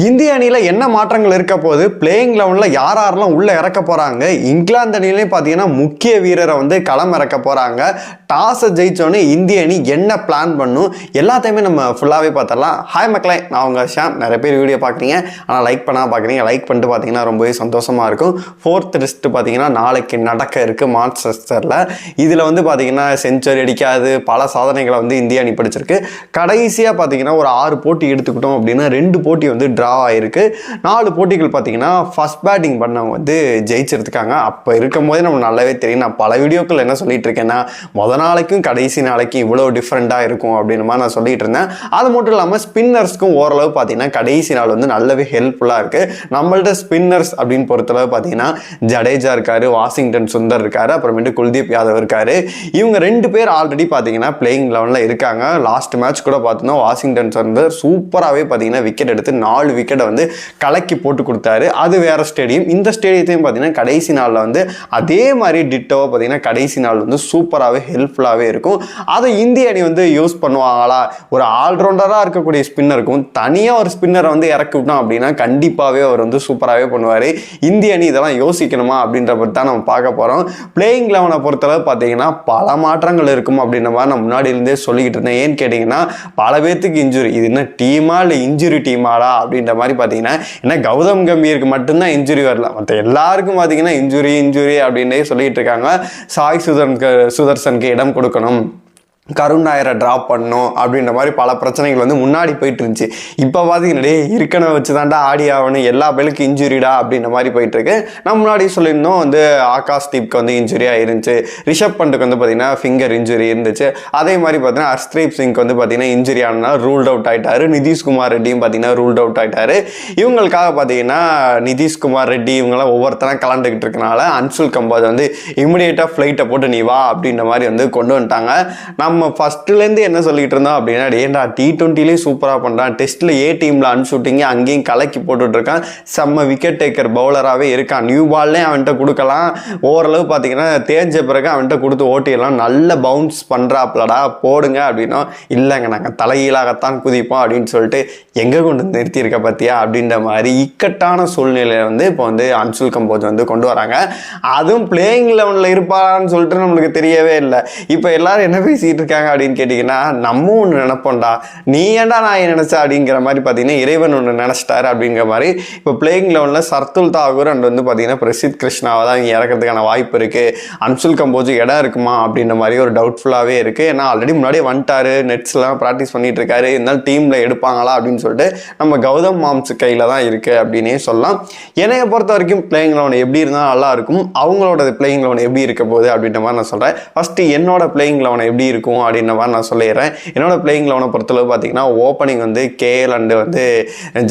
இந்திய அணியில் என்ன மாற்றங்கள் இருக்க போது, பிளேயிங் லெவனில் யார் யாரெல்லாம் உள்ளே இறக்க போகிறாங்க, இங்கிலாந்து அணியிலையும் பார்த்தீங்கன்னா முக்கிய வீரரை வந்து களம் இறக்க போகிறாங்க. டாஸை ஜெயிச்சோன்னே இந்திய அணி என்ன பிளான் பண்ணும் எல்லாத்தையுமே நம்ம ஃபுல்லாகவே பார்த்துடலாம். ஹாய் மக்களே, நான் உங்கள் ஷாம். நிறைய பேர் வீடியோ பார்க்குறீங்க, ஆனால் லைக் பண்ணால் பார்க்குறீங்க. லைக் பண்ணிட்டு பார்த்தீங்கன்னா ரொம்பவே சந்தோஷமாக இருக்கும். 4th டெஸ்ட் பார்த்தீங்கன்னா நாளைக்கு நடக்க இருக்குது மான்செஸ்டரில். இதில் வந்து பார்த்தீங்கன்னா செஞ்சுரி அடிக்காது பல சாதனைகளை வந்து இந்திய அணி படிச்சிருக்கு. கடைசியாக பார்த்தீங்கன்னா ஒரு 6 போட்டி எடுத்துக்கிட்டோம் அப்படின்னா 2 போட்டி வந்து ட்ரா ஆயிருக்கு. 4 போட்டிகள் பார்த்தீங்கன்னா ஃபர்ஸ்ட் பேட்டிங் பண்ணவங்க வந்து ஜெயிச்சிருக்காங்க. அப்போ இருக்கும் போதே நம்ம நல்லாவே தெரியும். நான் பல வீடியோக்கள் என்ன சொல்லிட்டு இருக்கேன்னா, முத நாளைக்கும் கடைசி நாளைக்கும் இவ்வளோ டிஃப்ரெண்ட்டாக இருக்கும் அப்படின்னு நான் சொல்லிட்டு இருந்தேன். அது மட்டும் இல்லாமல் ஸ்பின்னர்ஸ்க்கும் ஓரளவு பார்த்தீங்கன்னா கடைசி நாள் வந்து நல்லாவே ஹெல்ப்ஃபுல்லாக இருக்குது. நம்மள்ட்ட ஸ்பின்னர்ஸ் அப்படின்னு பொறுத்தளவு பார்த்தீங்கன்னா ஜடேஜா இருக்காரு, வாஷிங்டன் சுந்தர் இருக்காரு, அப்புறமேட்டு குல்தீப் யாதவ் இருக்காரு. இவங்க 2 பேர் ஆல்ரெடி பார்த்தீங்கன்னா பிளேயிங் லெவனில் இருக்காங்க. லாஸ்ட் மேட்ச் கூட பார்த்தோன்னா வாஷிங்டன் சுந்தர் சூப்பராகவே பார்த்தீங்கன்னா விக்கெட் எடுத்து 4 விக்கெட்டை வந்து கலக்கி போட்டு கொடுத்தாரு. அது வேற ஸ்டேடியம். இந்த ஸ்டேடியத்தையும் பார்த்தீங்கன்னா கடைசி நாளில் வந்து அதே மாதிரி டிட்டோவை பார்த்தீங்கன்னா கடைசி நாள் வந்து சூப்பராகவே ஹெல்ப்ஃபுல்லாகவே இருக்கும். அதை இந்திய அணி வந்து யூஸ் பண்ணுவாங்களா? ஒரு ஆல்ரவுண்டராக இருக்கக்கூடிய ஸ்பின்னருக்கும் தனியாக ஒரு ஸ்பின்னரை வந்து இறக்கி விட்டோம் அப்படின்னா கண்டிப்பாகவே அவர் வந்து சூப்பராகவே பண்ணுவார். இந்திய அணி இதெல்லாம் யோசிக்கணுமா அப்படின்ற பற்றி தான் நம்ம பார்க்க போகிறோம். பிளேயிங் லெவனை பொறுத்தளவு பார்த்தீங்கன்னா பல மாற்றங்கள் இருக்கும் அப்படின்ற மாதிரி நான் முன்னாடியிலேருந்தே சொல்லிக்கிட்டு இருந்தேன். ஏன்னு கேட்டிங்கன்னா பல பேர்த்துக்கு இன்ஜுரி. இது என்ன டீமா இல்லை இன்ஜுரி டீமாடா அப்படின்ற மாதிரி பார்த்தீங்கன்னா என்ன கௌதம் கம்பீருக்கு மட்டும்தான் இன்ஜுரி வரல, மற்ற எல்லாருக்கும் பார்த்தீங்கன்னா இன்ஜுரி அப்படின்னே சொல்லிட்டு இருக்காங்க. சாய் சுதர்சனுக்கு இடம் கொடுக்கணும், கருண் நாயரை ட்ராப் பண்ணணும் அப்படின்ற மாதிரி பல பிரச்சனைகள் வந்து முன்னாடி போயிட்டு இருந்துச்சு. இப்போ பார்த்தீங்கன்னா இருக்கனை வச்சு தாண்டா ஆடி ஆகணும், எல்லா பேருக்கும் இன்ஜுரிடா அப்படின்ற மாதிரி போயிட்டு இருக்கு. நான் முன்னாடி சொல்லியிருந்தோம் வந்து ஆகாஷ் தீப்க்கு வந்து இன்ஜுரியாக இருந்துச்சு, ரிஷப் பண்ட்டுக்கு வந்து பார்த்தீங்கன்னா ஃபிங்கர் இன்ஜுரி இருந்துச்சு. அதே மாதிரி பார்த்தீங்கன்னா ஹர்ஷ்தீப் சிங்க்கு வந்து பார்த்தீங்கன்னா இன்ஜுரி ஆனால் ரூல்ட் அவுட் ஆகிட்டாரு. நிதிஷ்குமார் ரெட்டியும் பார்த்தீங்கன்னா ரூல்ட் அவுட் ஆகிட்டாரு. இவங்களுக்காக பார்த்தீங்கன்னா நிதிஷ்குமார் ரெட்டி இவங்கெல்லாம் ஒவ்வொருத்தரும் கலந்துக்கிட்டு இருக்கனால அன்சுல் கம்போஜ் வந்து இமிடியேட்டாக ஃப்ளைட்டை போட்டு நீ வா அப்படின்ற மாதிரி வந்து கொண்டு வந்துட்டாங்க. நம்ம ஃபர்ஸ்ட்லேருந்து என்ன சொல்லிட்டு இருந்தோம் அப்படின்னா, ஏன்டா T20லேயும் சூப்பராக பண்ணுறான், டெஸ்ட்டில் ஏ டீமில் அன்ஷூட்டிங்க அங்கேயும் கலக்கி போட்டுட்டு இருக்கான், செம்ம விக்கெட் டேக்கர் பவுலராகவே இருக்கான், நியூ பால்லேயும் அவன்கிட்ட கொடுக்கலாம், ஓரளவு பார்த்தீங்கன்னா தேஞ்ச பிறகு அவன்கிட்ட கொடுத்து ஓட்டிடலாம், நல்ல பவுன்ஸ் பண்ணுறாப்லடா போடுங்க அப்படின்னா, இல்லைங்க நாங்கள் தலைகீழாகத்தான் குதிப்போம் அப்படின்னு சொல்லிட்டு எங்கே கொண்டு நிறுத்தியிருக்க பார்த்தியா அப்படின்ற மாதிரி இக்கட்டான சூழ்நிலையை வந்து இப்போ வந்து அன்சுல் கம்போஜ் வந்து கொண்டு வராங்க. அதுவும் பிளேயிங் லெவனில் இருப்பாரான்னு சொல்லிட்டு நம்மளுக்கு தெரியவே இல்லை. இப்போ எல்லாரும் என்ன பேசிட்டு இருக்காங்க அப்படின்னு கேட்டிங்கன்னா, நம்ம ஒன்று நினைப்போம்டா, நீ ஏன்டா நான் நினைச்சா அப்படிங்கிற மாதிரி பார்த்தீங்கன்னா இறைவன் ஒன்று நினைச்சிட்டாரு அப்படிங்கிற மாதிரி. இப்போ பிளேயிங் லெவனில் சர்துல் தாகூர் அண்ட் வந்து பார்த்தீங்கன்னா பிரசித் கிருஷ்ணாவை தான் இங்கே இறக்கிறதுக்கான வாய்ப்பு இருக்குது. அன்சுல் கம்போஜ் இடம் இருக்குமா அப்படின்ற மாதிரி ஒரு டவுட்ஃபுல்லாகவே இருக்குது. ஏன்னா ஆல்ரெடி முன்னாடியே வந்துட்டாரு, நெட்ஸ்லாம் ப்ராக்டிஸ் பண்ணிட்டு இருக்காரு, இருந்தாலும் டீமில் எடுப்பாங்களா அப்படின்னு சொல்லிட்டு நம்ம கௌதம் மாம்ஸ் கையில் தான் இருக்குது அப்படின்னே சொல்லலாம். என்னைய பொறுத்த வரைக்கும் பிளேயிங் லெவன் எப்படி இருந்தாலும் நல்லா இருக்கும். அவங்களோட பிளேயிங் லெவன் எப்படி இருக்க போகுது அப்படின்ற மாதிரி நான் சொல்கிறேன். ஃபஸ்ட்டு என்னோட பிளேயிங் லெவன் எப்படி இருக்கும் அப்படின்ற மாதிரி நான் சொல்லிடுறேன். என்னோட பிளேயிங் லெவனை பொறுத்தளவு பார்த்தீங்கன்னா ஓப்பனிங் வந்து கேஎல் அண்டு வந்து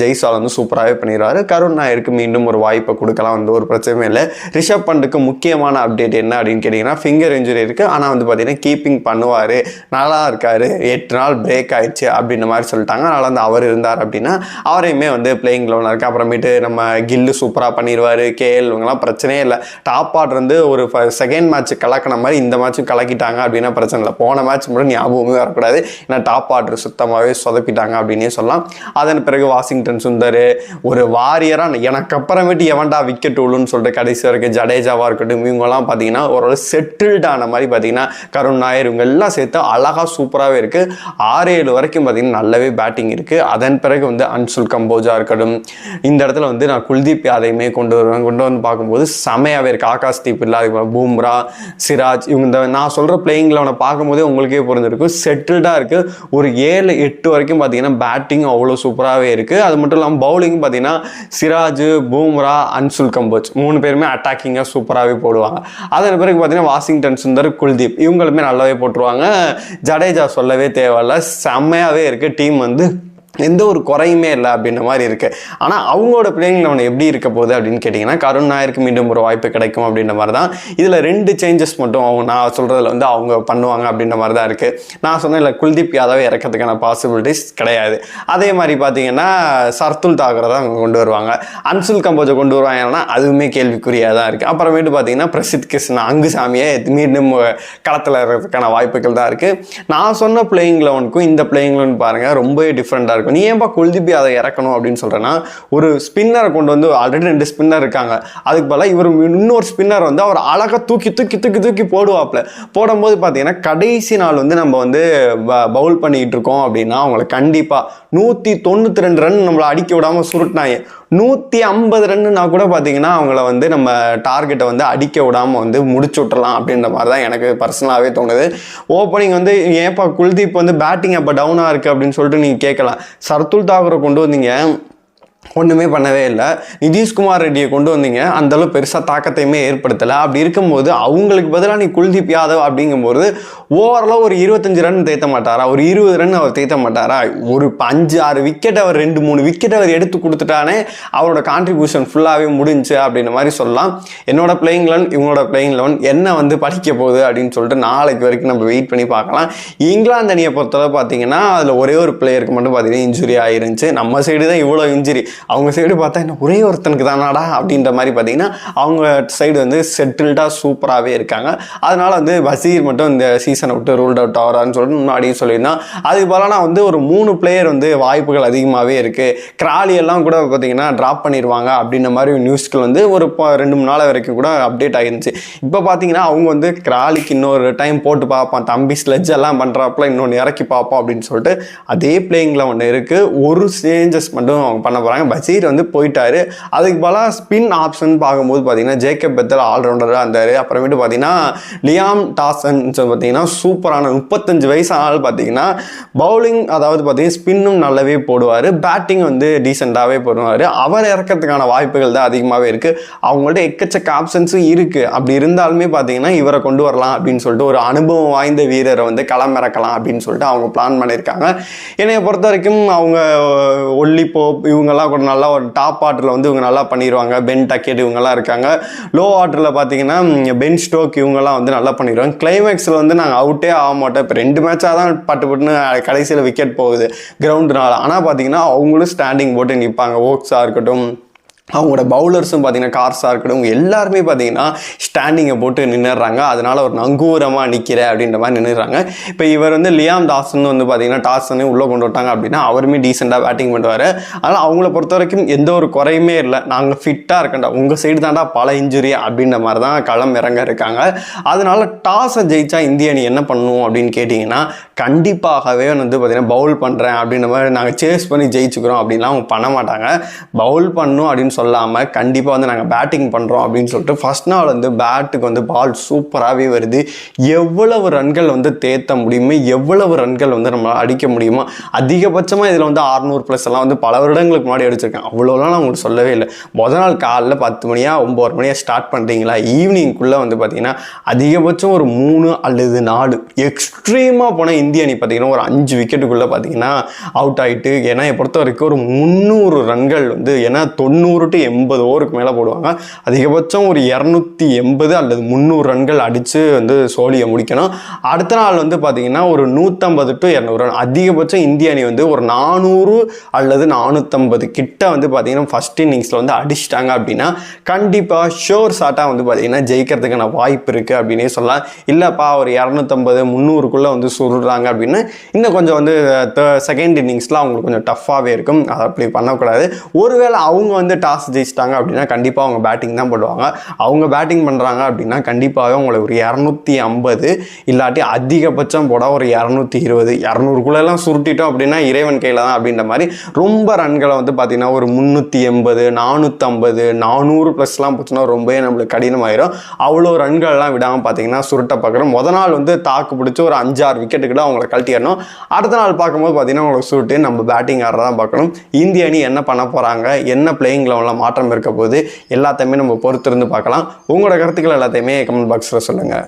ஜெய்ஸ்வால் வந்து சூப்பராகவே பண்ணிடுவார். கருண் நாயருக்கு மீண்டும் ஒரு வாய்ப்பை கொடுக்கலாம், வந்து ஒரு பிரச்சனையும் இல்லை. ரிஷப் பண்ட்டுக்கு முக்கியமான அப்டேட் என்ன அப்படின்னு கேட்டிங்கன்னா, ஃபிங்கர் இன்ஜுரி இருக்குது, ஆனால் வந்து பார்த்தீங்கன்னா கீப்பிங் பண்ணுவார், நல்லா இருக்கார், 8 நாள் பிரேக் ஆயிடுச்சு அப்படின்ற மாதிரி சொல்லிட்டாங்க. அதனால் வந்து அவர் இருந்தார் அப்படின்னா அவரையுமே வந்து பிளேயிங் லெவனில் இருக்குது. அப்புறமேட்டு நம்ம கில்லு சூப்பராக பண்ணிடுவார், கேஎல் இவங்கெல்லாம் பிரச்சனையே இல்லை. டாப் ஆர்டர் வந்து ஒரு செகண்ட் மேட்ச் கலக்கின மாதிரி இந்த மேட்சும் கலக்கிட்டாங்க அப்படின்னா பிரச்சனை இல்லை. போன மேட்ச் மட்டும் ஞாபகமே வரக்கூடாது, ஏன்னா டாப் ஆர்டர் சுத்தமாகவே சொதப்பிட்டாங்க அப்படின்னே சொல்லலாம். அதன் பிறகு வாஷிங்டன் சுந்தர் ஒரு வாரியராக எனக்கு அப்புறமேட்டு எவன்டா விக்கெட் விழுன்னு சொல்லிட்டு கடைசி வரைக்கும் ஜடேஜாவாக இருக்கட்டும் இவங்கெல்லாம் பார்த்தீங்கன்னா ஒரு செட்டில்டான மாதிரி பார்த்தீங்கன்னா கருண் நாயர் இவங்க எல்லாம் சேர்த்து அழகாக சூப்பராகவே இருக்குது. 6-7 வரைக்கும் பார்த்தீங்கன்னா நல்லாவே பேட்டிங் இருக்குது. அதன் பிறகு வந்து அன்சுல் கம்போஜாக இருக்கட்டும், இந்த இடத்துல வந்து நான் குல்தீப் யாதையுமே கொண்டு வந்து பார்க்கும்போது செமையாகவே இருக்குது. ஆகாஷ் தீப் இல்லாத பூம்ரா, சிராஜ் இவங்க நான் சொல்கிற பிளேயிங் லெவனை பார்க்கும்போதே உங்களுக்கே புரிஞ்சிருக்கும், செட்டில்டாக இருக்குது. ஒரு 7-8 வரைக்கும் பார்த்தீங்கன்னா பேட்டிங் அவ்வளோ சூப்பராகவே இருக்குது. அது மட்டும் இல்லாமல் பவுலிங் பார்த்தீங்கன்னா சிராஜ், பூம்ரா, அன்சுல் கம்போஜ் 3 பேருமே அட்டாக்கிங்காக சூப்பராகவே போடுவாங்க. அதன் பிறகு பார்த்தீங்கன்னா வாஷிங்டன் சுந்தர், குல்தீப் இவங்களுமே நல்லாவே போட்டுருவாங்க. ஜடேஜா சொல்லவே தேவையில்ல, செம்மையாகவே இருக்குது. டீம் வந்து எந்த ஒரு குறையுமே இல்லை அப்படின்ற மாதிரி இருக்குது. ஆனால் அவங்களோட பிளேயிங் லெவன் எப்படி இருக்க போகுது அப்படின்னு கேட்டிங்கன்னா, கருண் நாயருக்கு மீண்டும் ஒரு வாய்ப்பு கிடைக்கும் அப்படின்ற மாதிரி தான். இதில் 2 சேஞ்சஸ் மட்டும் அவங்க நான் சொல்கிறதுல வந்து அவங்க பண்ணுவாங்க அப்படின்ற மாதிரி தான் இருக்குது. நான் சொன்னேன் இல்லை, குல்தீப் யாதவை இறக்கிறதுக்கான பாசிபிலிட்டிஸ் கிடையாது. அதே மாதிரி பார்த்தீங்கன்னா சர்துல் தாகூரை தான் அவங்க கொண்டு வருவாங்க. அன்சுல் கம்போஜை கொண்டு வருவாங்கன்னா அதுவுமே கேள்விக்குறியாக தான் இருக்குது. அப்புறமேட்டு பார்த்தீங்கன்னா பிரசித் கிருஷ்ணா அங்குசாமியை மீண்டும் களத்தில் இருக்கிறதுக்கான வாய்ப்புகள் தான் இருக்குது. நான் சொன்ன பிளேயிங் லெவனுக்கும் இந்த பிளேயிங் லெவன் பாருங்கள் ரொம்பவே டிஃப்ரெண்ட்டாக இருக்கும். இருக்கும். நீ ஏன்பா குல்தீப் யாதவ் இறக்கணும் அப்படின்னு சொல்கிறேன்னா, ஒரு ஸ்பின்னரை கொண்டு வந்து ஆல்ரெடி 2 ஸ்பின்னர் இருக்காங்க, அதுக்கு பதிலாக இவர் இன்னொரு ஸ்பின்னர் வந்து அவர் அழகாக தூக்கி போடுவாப்ல. போடும்போது பார்த்தீங்கன்னா கடைசி நாள் வந்து நம்ம வந்து பவுல் பண்ணிக்கிட்டு இருக்கோம் அப்படின்னா அவங்களை கண்டிப்பாக 192 ரன் நம்மளை அடிக்க விடாமல் சுருட்டினாங்க. 150 ரன்னுனா கூட பார்த்தீங்கன்னா அவங்கள வந்து நம்ம டார்கெட்டை வந்து அடிக்க விடாமல் வந்து முடிச்சு விட்டுறலாம் அப்படின்ற மாதிரி தான் எனக்கு பர்சனலாகவே தோணுது. ஓப்பனிங் வந்து ஏன்ப்பா குல்தீப் வந்து பேட்டிங் அப்போ டவுனாக இருக்குது அப்படின்னு சொல்லிட்டு நீங்கள் கேட்கலாம். சர்துல் தாக்கூரை கொண்டு வந்தீங்க, ஒன்றுமே பண்ணவே இல்லை. நிதிஷ்குமார் ரெட்டியை கொண்டு வந்தீங்க, அந்தளவு பெருசாக தாக்கத்தையுமே ஏற்படுத்தலை. அப்படி இருக்கும்போது அவங்களுக்கு பதிலாக நீ குல்தீப் யாதவ் அப்படிங்கும்போது ஓவரலாக ஒரு 25 ரன் தேய்த்த மாட்டாரா, ஒரு 20 ரன் அவர் தேய்த்த மாட்டாரா? ஒரு 5-6 விக்கெட் அவர் 2-3 விக்கெட் அவர் எடுத்து கொடுத்துட்டானே அவரோட கான்ட்ரிபியூஷன் ஃபுல்லாகவே முடிஞ்சு அப்படின்ற மாதிரி சொல்லலாம். என்னோட பிளேயிங் 11 இவங்களோட பிளேயிங் 11 என்ன வந்து படிக்க போகுது அப்படின்னு சொல்லிட்டு நாளைக்கு வரைக்கும் நம்ம வெயிட் பண்ணி பார்க்கலாம். இங்கிலாந்து அணியை பொறுத்தவரை பார்த்தீங்கன்னா அதில் ஒரே ஒரு பிளேயருக்கு மட்டும் பார்த்தீங்கன்னா இன்ஜுரி ஆயிருந்துச்சு. நம்ம சைடு தான் இவ்வளோ இன்ஜுரி, அவங்க சைடு பார்த்தா என்ன ஒரே ஒருத்தனுக்கு தானாடா அப்படின்ற மாதிரி பார்த்தீங்கன்னா அவங்க சைடு வந்து செட்டில்டாக சூப்பராகவே இருக்காங்க. அதனால வந்து பசீர் மட்டும் இந்த சீசனை விட்டு ரூல்ட் அவுட் ஆகிறான்னு சொல்லிட்டு முன்னாடியே சொல்லியிருந்தான். அதுக்கு பதிலாக நான் வந்து ஒரு 3 பிளேயர் வந்து வாய்ப்புகள் அதிகமாகவே இருக்குது. கிராலி எல்லாம் கூட பார்த்தீங்கன்னா ட்ராப் பண்ணிடுவாங்க அப்படின்ற மாதிரி நியூஸ்கள் வந்து ஒரு 2-3 நாள் வரைக்கும் கூட அப்டேட் ஆகிருந்துச்சு. இப்போ பார்த்தீங்கன்னா அவங்க வந்து கிராலிக்கு இன்னொரு டைம் போட்டு பார்ப்பான், தம்பி ஸ்லெட்ஜ் எல்லாம் பண்ணுறாப்புல இன்னொன்று இறக்கி பார்ப்போம் அப்படின்னு சொல்லிட்டு அதே பிளேயிங்கில் ஒன்று இருக்குது. ஒரு சேஞ்சஸ் மட்டும் அவங்க பண்ண போகிறாங்க. பசீர் வந்து போயிட்டாரு. அதுக்கு பல ஸ்பின் ஆப்ஷன் பார்க்கும்போது பார்த்தீங்கன்னா ஜேக்கப் பெத்தல் ஆல்ரவுண்டராக இருந்தார். அப்புறமேட்டு பார்த்தீங்கன்னா லியாம் டாசன் பார்த்தீங்கன்னா சூப்பரான 35 வயசு ஆள் பார்த்தீங்கன்னா பவுலிங் அதாவது பார்த்தீங்கன்னா ஸ்பின்னும் நல்லாவே போடுவார், பேட்டிங் வந்து டீசெண்டாகவே போடுவார். அவர் இறக்கிறதுக்கான வாய்ப்புகள் தான் அதிகமாகவே இருக்குது. அவங்கள்ட்ட எக்கச்சக்க ஆப்ஷன்ஸும் இருக்குது. அப்படி இருந்தாலுமே பார்த்தீங்கன்னா இவரை கொண்டு வரலாம் அப்படின்னு சொல்லிட்டு ஒரு அனுபவம் வாய்ந்த வீரரை வந்து களமிறக்கலாம் அப்படின்னு சொல்லிட்டு அவங்க பிளான் பண்ணியிருக்காங்க. என்னைய பொறுத்த வரைக்கும் அவங்க ஒல்லி போப் இவங்கெல்லாம் கூட நல்லா ஒரு டாப் ஆர்டரில் வந்து இவங்க நல்லா பண்ணிடுவாங்க. பென் டக்கெட் இவங்கெல்லாம் இருக்காங்க. லோ ஆர்டரில் பார்த்தீங்கன்னா பென் ஸ்டோக் இவங்கெல்லாம் வந்து நல்லா பண்ணிடுவாங்க. கிளைமேக்ஸில் வந்து நாங்கள் அவுட்டே ஆக மாட்டோம். இப்போ 2 மேட்சாக தான் பட்டுன்னு கடைசியில் விக்கெட் போகுது கிரவுண்டுனால. ஆனால் பார்த்தீங்கன்னா அவங்களும் ஸ்டாண்டிங் போட்டு நிற்பாங்க. ஓக்ஸாக இருக்கட்டும், அவங்களோட பவுலர்ஸும் பார்த்தீங்கன்னா கார்ஸாக இருக்கட்டும், எல்லாருமே பார்த்தீங்கன்னா ஸ்டாண்டிங்கை போட்டு நின்றுறாங்க. அதனால ஒரு நங்கூரமாக நிற்கிற அப்படின்ற மாதிரி நின்றுறாங்க. இப்போ இவர் வந்து லியாம் டாசன் வந்து பார்த்தீங்கன்னா டாசனே உள்ளே கொண்டு விட்டாங்க அப்படின்னா அவருமே டீசெண்டாக பேட்டிங் பண்ணுவார். அதனால் அவங்கள பொறுத்த வரைக்கும் எந்த ஒரு குறையுமே இல்லை. நாங்கள் ஃபிட்டாக இருக்கண்டா, உங்கள் சைடு தாண்டா பல இன்ஜுரி அப்படின்ற மாதிரி தான் களம் இறங்க இருக்காங்க. அதனால டாஸை ஜெயிச்சா இந்திய அணி என்ன பண்ணணும் அப்படின்னு கேட்டிங்கன்னா கண்டிப்பாகவே வந்து பார்த்தீங்கன்னா பவுல் பண்ணுறேன் அப்படின்ற மாதிரி நாங்கள் சேஸ் பண்ணி ஜெயிச்சுக்கிறோம் அப்படின்லாம் அவங்க பண்ண மாட்டாங்க. பவுல் பண்ணணும் அப்படின்னு சொல்லாமல் கண்டிப்பாக வந்து நாங்கள் பேட்டிங் பண்ணுறோம் அப்படின்னு சொல்லிட்டு ஃபர்ஸ்ட் நாள் வந்து பேட்டுக்கு வந்து பால் சூப்பராகவே வருது. எவ்வளவு ரன்கள் வந்து தேத்த முடியுமோ, எவ்வளவு ரன்கள் வந்து நம்மளால் அடிக்க முடியுமோ, அதிகபட்சமாக இதில் வந்து 600+ எல்லாம் வந்து பல வருடங்களுக்கு முன்னாடி அடிச்சிருக்கேன். அவ்வளோலாம் நான் உங்களுக்கு சொல்லவே இல்லை. முதல் நாள் காலையில் 10 மணியா 9 மணியா ஸ்டார்ட் பண்ணுறீங்களா, ஈவினிங்குள்ளே வந்து பார்த்தீங்கன்னா அதிகபட்சம் ஒரு 3 அல்லது 4 எக்ஸ்ட்ரீமாக போனால் இந்திய அணி பார்த்தீங்கன்னா ஒரு 5 விக்கெட்டுக்குள்ளே பார்த்தீங்கன்னா அவுட் ஆகிட்டு. ஏன்னா பொறுத்த வரைக்கும் ஒரு 300 ரன்கள் வந்து ஏன்னா 90 to 80 ஓவருக்கு மேலே போடுவாங்க. அதிகபட்சம் ஒரு 280 அல்லது 300 ரன்கள் அடித்து வந்து சோழியை முடிக்கணும். அடுத்த நாள் வந்து பார்த்தீங்கன்னா ஒரு 150 to 200 ரன். அதிகபட்சம் இந்திய அணி வந்து ஒரு 400 அல்லது 450 கிட்ட வந்து பார்த்தீங்கன்னா ஃபர்ஸ்ட் இன்னிங்ஸில் வந்து அடிச்சிட்டாங்க அப்படின்னா கண்டிப்பாக ஷோர் ஷாட்டாக வந்து பார்த்தீங்கன்னா ஜெயிக்கிறதுக்கான வாய்ப்பு இருக்குது அப்படின்னே சொல்லலாம். இல்லைப்பா ஒரு 250 300க்குள்ளே வந்து சுருடுறாங்க அப்படின்னு இன்னும் கொஞ்சம் வந்து செகண்ட் இன்னிங்ஸில் அவங்களுக்கு கொஞ்சம் டஃப்பாகவே இருக்கும். அதை அப்படி பண்ணக்கூடாது. ஒருவேளை அவங்க வந்து டாஸ் ஜெயிச்சிட்டாங்க அப்படின்னா கண்டிப்பாக அவங்க பேட்டிங் தான் போடுவாங்க. அவங்க பேட்டிங் பண்ணுறாங்க அப்படின்னா கண்டிப்பாக உங்களை ஒரு 250 இல்லாட்டி அதிகபட்சம் போட ஒரு 220 200க்குள்ளெல்லாம் சுருட்டிட்டோம் அப்படின்னா இறைவன் கையில் தான் அப்படின்ற மாதிரி ரொம்ப ரன்களை வந்து பார்த்தீங்கன்னா ஒரு 380 450 400+லாம் போச்சுன்னா ரொம்பவே நம்மளுக்கு கடினமாயிரும். அவ்வளோ ரன்கள்லாம் விடாமல் பார்த்தீங்கன்னா சுருட்ட பார்க்குறோம். முதல் நாள் வந்து தாக்கு பிடிச்சி ஒரு 5-6 விக்கெட்டுக்கிட்ட அவங்களை கழட்டிடணும். அடுத்த நாள் பார்க்கும்போது பார்த்தீங்கன்னா அவங்களை சுருட்டு நம்ம பேட்டிங் ஆடுறதான் பார்க்கணும். இந்திய அணி என்ன பண்ண போகிறாங்க, என்ன பிளேயிங் லெவலில் மாற்றம் இருக்க போது எல்லாத்தையுமே நம்ம பொறுத்திருந்து பார்க்கலாம். உங்களோட கருத்துக்கள் எல்லாத்தையுமே கமெண்ட் பாக்ஸில் சொல்லுங்கள்.